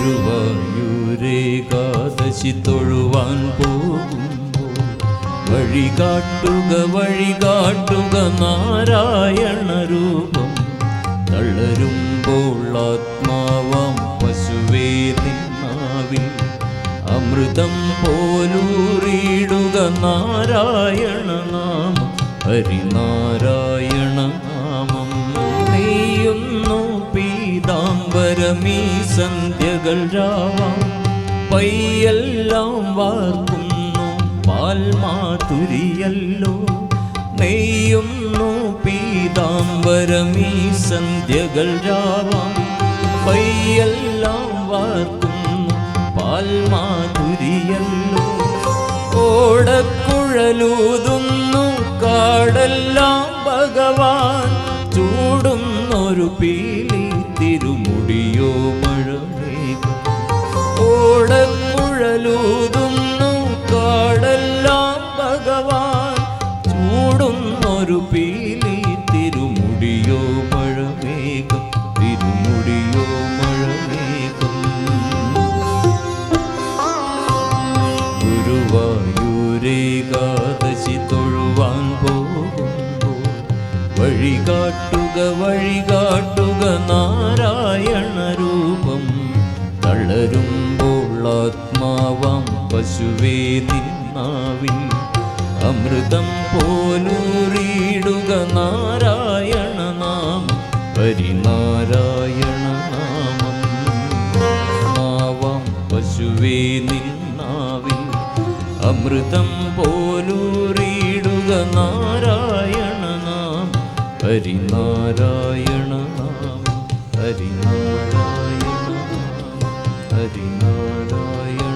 ഗുരുവായൂരേകാദശി തൊഴുവാൻ പോകുമ്പോൾ വഴികാട്ടുക നാരായണ രൂപം. തളരുമ്പോൾ ആത്മാവാം പശുവേ നിന്നാവിൽ അമൃതം പോലൂറിയിടുക നാരായണ നാമം. ഹരിനാരായണ നാമം നെയ്യുന്നു പീതാംബരമീ സന്ധ്യകൾ രാവാം. പയ്യെല്ലാം വാർക്കുന്നു പാൽമാതുരിയല്ലോ. നെയ്യുന്നു പീതാംബരമീ സന്ധ്യകൾ രാവാം. പയ്യെല്ലാം വാർക്കുന്നു പാൽമാതുരിയല്ലോ. ഓടക്കുഴലൂതുന്നു കാടെല്ലാം ഭഗവാൻ. ചൂടുന്നൊരു പീലി തിരുമുടിയോ മഴമേഘം. ഓടക്കുഴലൂതുന്നു കാടെല്ലാം ഭഗവാൻ. ചൂടുന്നൊരു പീലി തിരുമുടിയോ മഴമേഘം. തിരുമുടിയോ മഴമേഘം. ഗുരുവായൂരേകാദശി തൊഴുവാൻ പോകുമ്പോൾ വഴികാട്ടുക നാരായണ രൂപം. തളരുമ്പോൾ ആത്മാവാം പശുവേ നിന്നാവിൽ അമൃതം പോലൂറിയിടുക നാരായണ നാമം. ഹരിനാരായണ നാമം ആവാം പശുവേ നിന്നാവിൽ അമൃതം പോലൂറിയിടുക നാരായണ നാമം. ഹരിനാരായണ നാമം. ഹരിനാരായണ നാമം. ഹരിനാരായണ